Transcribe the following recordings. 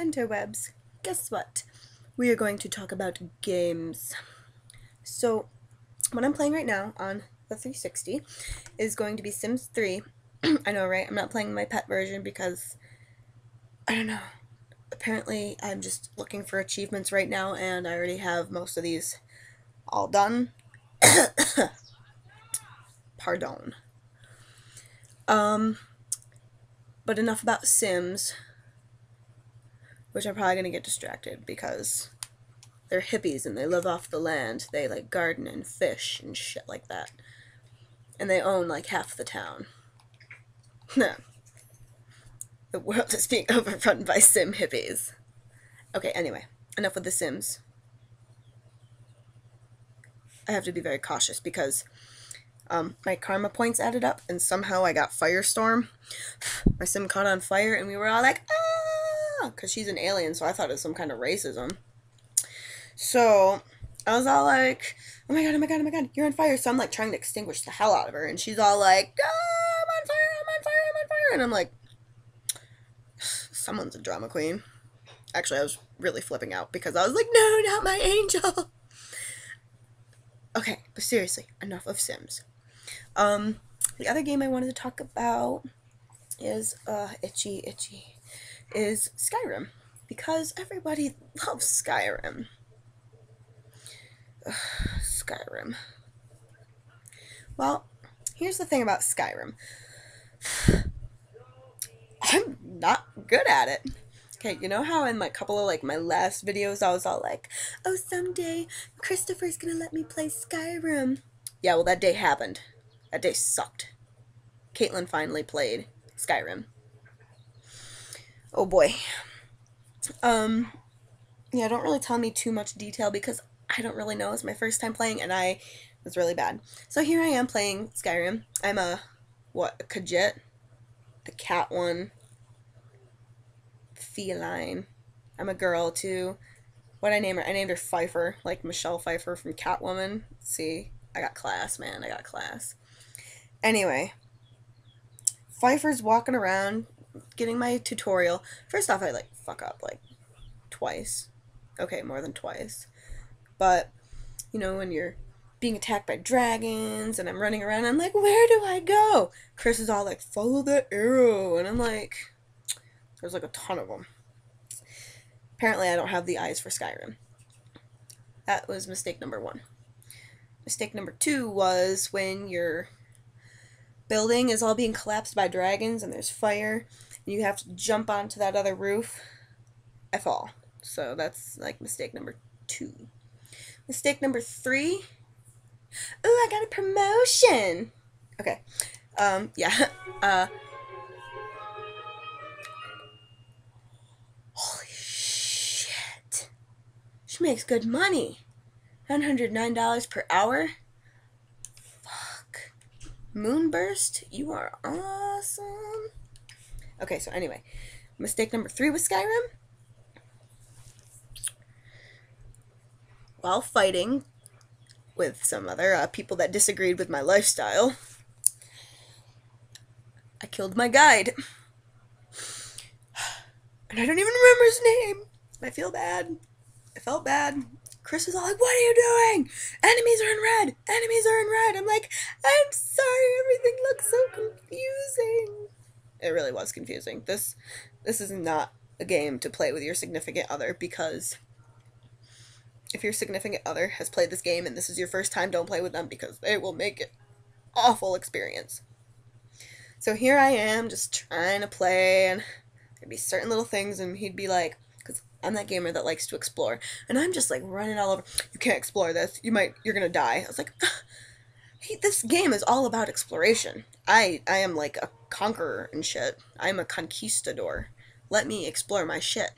interwebs. Guess what? We are going to talk about games. So, what I'm playing right now on the 360 is going to be Sims 3. I know, right? I'm not playing my pet version because, I don't know. Apparently, I'm just looking for achievements right now, and I already have most of these all done. Pardon. But enough about Sims, which I'm probably going to get distracted because they're hippies and they live off the land. They like garden and fish and shit like that. And they own like half the town. The world is being overrun by Sim hippies. Okay, anyway, enough with the Sims. I have to be very cautious because my karma points added up and somehow I got Firestorm. My Sim caught on fire and we were all like, ah! Because she's an alien, so I thought it was some kind of racism. So I was all like, oh my god, oh my god, oh my god, you're on fire. So I'm like trying to extinguish the hell out of her. And she's all like, oh, I'm on fire, I'm on fire, I'm on fire. And I'm like, someone's a drama queen. Actually, I was really flipping out because I was like, no, not my angel. Okay, but seriously, enough of Sims. The other game I wanted to talk about is, is Skyrim. Because everybody loves Skyrim. Skyrim. Well, here's the thing about Skyrim. I'm not good at it. Okay, you know how in a couple of like my last videos I was all like, oh, someday Christopher's gonna let me play Skyrim. Yeah, well, that day happened. That day sucked. Caitlin finally played Skyrim. Oh boy. Yeah, don't really tell me too much detail because I don't really know. It's my first time playing and I was really bad. So here I am playing Skyrim. I'm a Khajiit? The cat one. Feline. I'm a girl too. What'd I name her? I named her Pfeiffer, like Michelle Pfeiffer from Catwoman. See, I got class, man. I got class. Anyway, Pfeiffer's walking around, getting my tutorial. First off, I like fuck up like twice. Okay, more than twice. But you know when you're being attacked by dragons and I'm running around, I'm like, where do I go? Chris is all like, follow the arrow, and I'm like, there's like a ton of them. Apparently, I don't have the eyes for Skyrim. That was mistake number 1. Mistake number 2 was when your building is all being collapsed by dragons and there's fire and you have to jump onto that other roof. I fall. So that's like mistake number 2. Mistake number 3. Ooh, I got a promotion. Okay. Yeah. Holy shit. She makes good money. $909 per hour. Fuck. Moonburst, you are awesome. Okay, so anyway. Mistake number 3 with Skyrim. While fighting with some other people that disagreed with my lifestyle, I killed my guide. And I don't even remember his name. I feel bad. I felt bad. Chris is all like, what are you doing? Enemies are in red. Enemies are in red. I'm like, I'm sorry. Everything looks so confusing. It really was confusing. This is not a game to play with your significant other because if your significant other has played this game and this is your first time, don't play with them because they will make it awful experience. So here I am just trying to play and there'd be certain little things and he'd be like, because I'm that gamer that likes to explore, and I'm just like running all over, you can't explore this, you're gonna die. I was like, this game is all about exploration. I am like a conqueror and shit. I'm a conquistador. Let me explore my shit.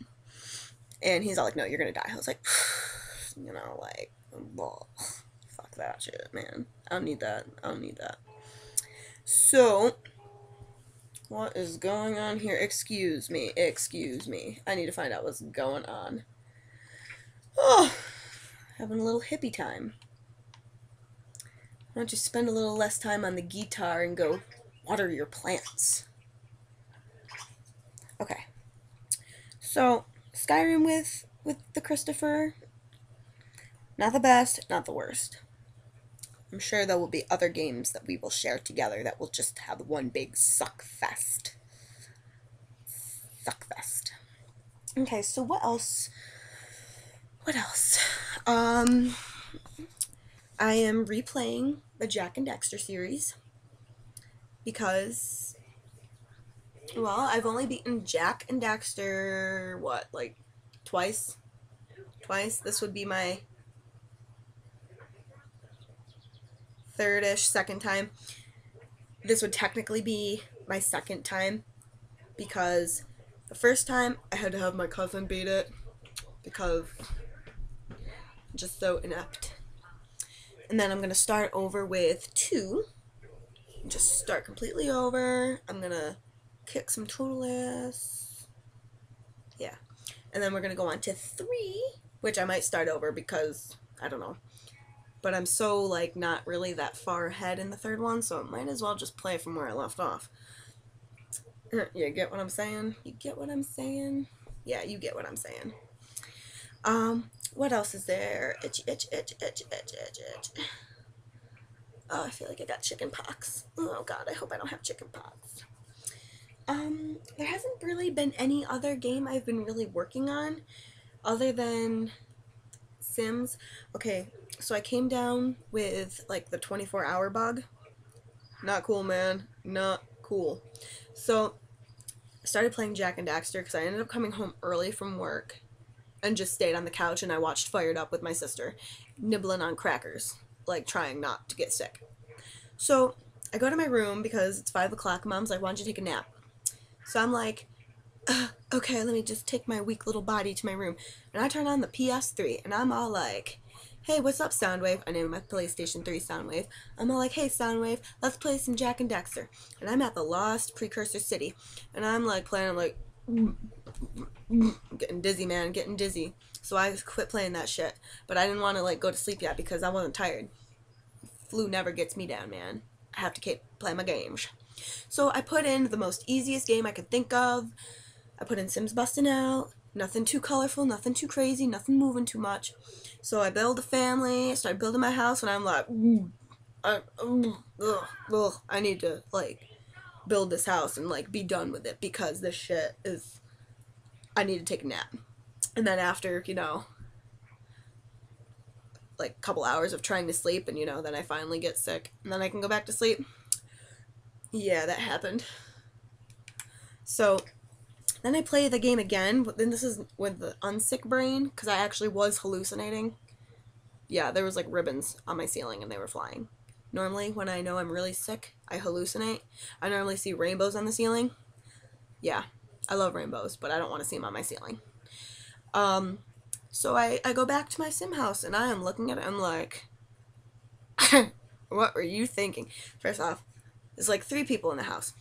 And he's all like, no, you're gonna die. I was like, you know, like, well, fuck that shit, man. I don't need that. I don't need that. So, what is going on here? Excuse me. Excuse me. I need to find out what's going on. Oh, having a little hippie time. Why don't you spend a little less time on the guitar and go water your plants? Okay. So, Skyrim with the Christopher. Not the best, not the worst. I'm sure there will be other games that we will share together that will just have one big suck fest. Suck fest. Okay, so what else? What else? I am replaying the Jack and Dexter series because, well, I've only beaten Jack and Dexter, what, like twice? Twice? This would be my third-ish, second time. This would technically be my second time because the first time I had to have my cousin beat it because I'm just so inept. And then I'm going to start over with 2. Just start completely over. I'm going to kick some total ass. Yeah. And then we're going to go on to 3, which I might start over because, I don't know. But I'm so, like, not really that far ahead in the third one, so I might as well just play from where I left off. You get what I'm saying? You get what I'm saying? Yeah, you get what I'm saying. What else is there? Itch. Oh, I feel like I got chicken pox. Oh god, I hope I don't have chicken pox. There hasn't really been any other game I've been really working on other than Sims. Okay, so I came down with like the 24-hour bug. Not cool, man. Not cool. So I started playing Jack and Daxter because I ended up coming home early from work and just stayed on the couch and I watched Fired Up with my sister, nibbling on crackers, like trying not to get sick. So I go to my room because it's 5 o'clock. Mom's like, why don't you take a nap? So I'm like, okay, let me just take my weak little body to my room. And I turn on the PS3 and I'm all like, hey, what's up, Soundwave? I named my PlayStation 3 Soundwave. I'm all like, hey, Soundwave, let's play some Jack and Dexter. And I'm at the Lost Precursor City. And I'm like playing, I'm like, getting dizzy, man, getting dizzy. So I quit playing that shit. But I didn't want to like go to sleep yet because I wasn't tired. Flu never gets me down, man. I have to keep playing my games. So I put in the most easiest game I could think of. I put in Sims Bustin' Out. Nothing too colorful, nothing too crazy, nothing moving too much. So I build a family, I start building my house, and I'm like, I need to, like, build this house and, like, be done with it because this shit is, I need to take a nap. And then after, you know, like, a couple hours of trying to sleep, and, you know, then I finally get sick, and then I can go back to sleep. Yeah, that happened. So then I play the game again, but then this is with the unsick brain, because I actually was hallucinating. Yeah, there was like ribbons on my ceiling and they were flying. Normally, when I know I'm really sick, I hallucinate. I normally see rainbows on the ceiling. Yeah, I love rainbows, but I don't want to see them on my ceiling. So I go back to my sim house and I am looking at it, I'm like, what were you thinking? First off, there's like 3 people in the house.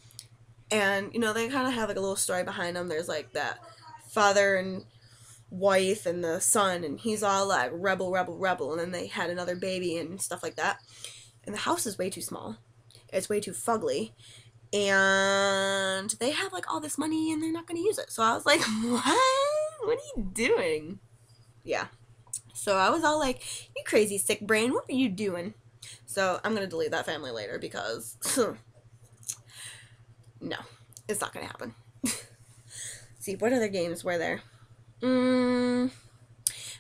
And, you know, they kind of have like a little story behind them. There's like that father and wife and the son, and he's all like rebel. And then they had another baby and stuff like that. And the house is way too small. It's way too fugly. And they have like all this money and they're not going to use it. So I was like, what? What are you doing? Yeah. So I was all like, you crazy sick brain, what are you doing? So I'm going to delete that family later because no, it's not going to happen. See, what other games were there? I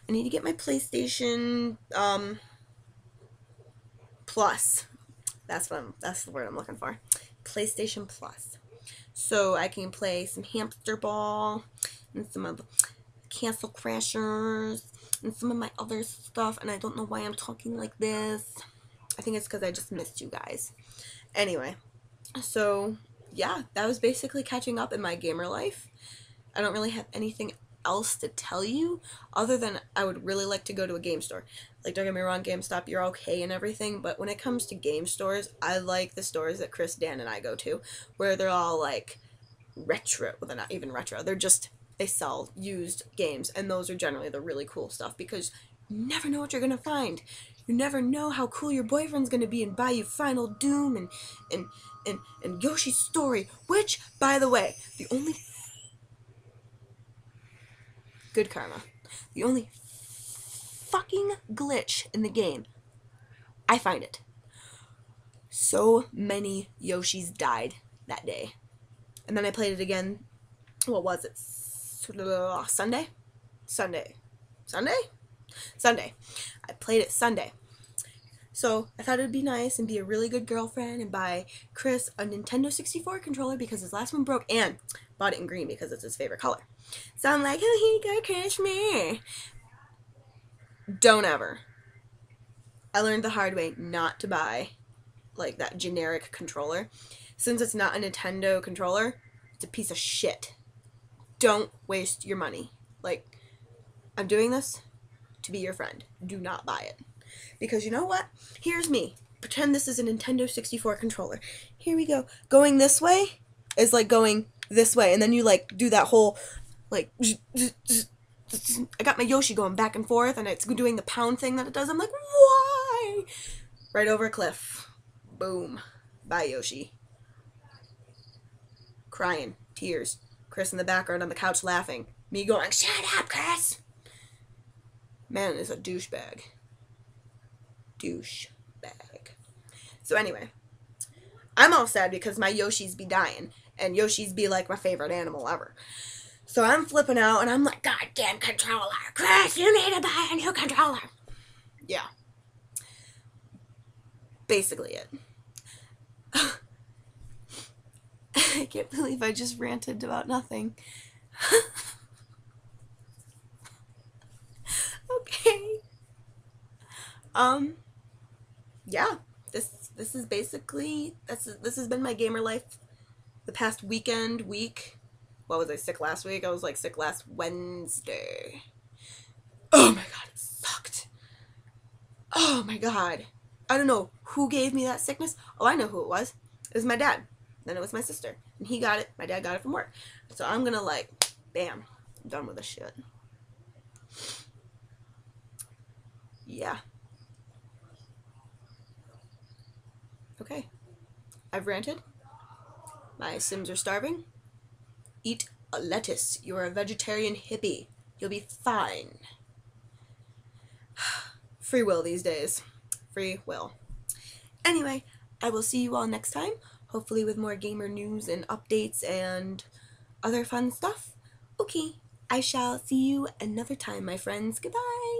need to get my PlayStation Plus. That's the word I'm looking for. PlayStation Plus. So I can play some Hamster Ball and some of Castle Crashers and some of my other stuff. And I don't know why I'm talking like this. I think it's because I just missed you guys. Anyway, so yeah, that was basically catching up in my gamer life. I don't really have anything else to tell you other than I would really like to go to a game store. Like, don't get me wrong, GameStop, you're okay and everything, but when it comes to game stores, I like the stores that Chris, Dan, and I go to, where they're all like retro. Well, they're not even retro. They're just, they sell used games, and those are generally the really cool stuff because you never know what you're gonna find. You never know how cool your boyfriend's gonna be and buy you Final Doom and Yoshi's Story, which, by the way, the only Good karma. The only fucking glitch in the game, I find it. So many Yoshis died that day. And then I played it again, what was it? Sunday? Sunday. Sunday? Sunday. I played it Sunday. So I thought it would be nice and be a really good girlfriend and buy Chris a Nintendo 64 controller because his last one broke, and bought it in green because it's his favorite color. So I'm like, oh, here you go, Chris, me. Don't ever. I learned the hard way not to buy like that generic controller. Since it's not a Nintendo controller, it's a piece of shit. Don't waste your money. Like, I'm doing this to be your friend. Do not buy it. Because you know what? Here's me. Pretend this is a Nintendo 64 controller. Here we go. Going this way is like going this way. And then you like do that whole like I got my Yoshi going back and forth and it's doing the pound thing that it does. I'm like, why? Right over a cliff. Boom. Bye, Yoshi. Crying. Tears. Chris in the background on the couch laughing. Me going, shut up, Chris! Man is a douchebag. Douchebag. So anyway, I'm all sad because my Yoshis be dying. And Yoshis be like my favorite animal ever. So I'm flipping out and I'm like, goddamn controller. Chris, you need to buy a new controller. Yeah. Basically it. I can't believe I just ranted about nothing. Okay. Yeah. This is basically this has been my gamer life the past week. What was I sick last week? I was like sick last Wednesday. Oh my god, it sucked. Oh my god. I don't know who gave me that sickness. Oh, I know who it was. It was my dad. Then it was my sister. And he got it. My dad got it from work. So I'm gonna like, bam. I'm done with this shit. Yeah. Okay. I've ranted. My Sims are starving. Eat a lettuce. You're a vegetarian hippie. You'll be fine. Free will these days. Free will. Anyway, I will see you all next time. Hopefully with more gamer news and updates and other fun stuff. Okay, I shall see you another time, my friends. Goodbye.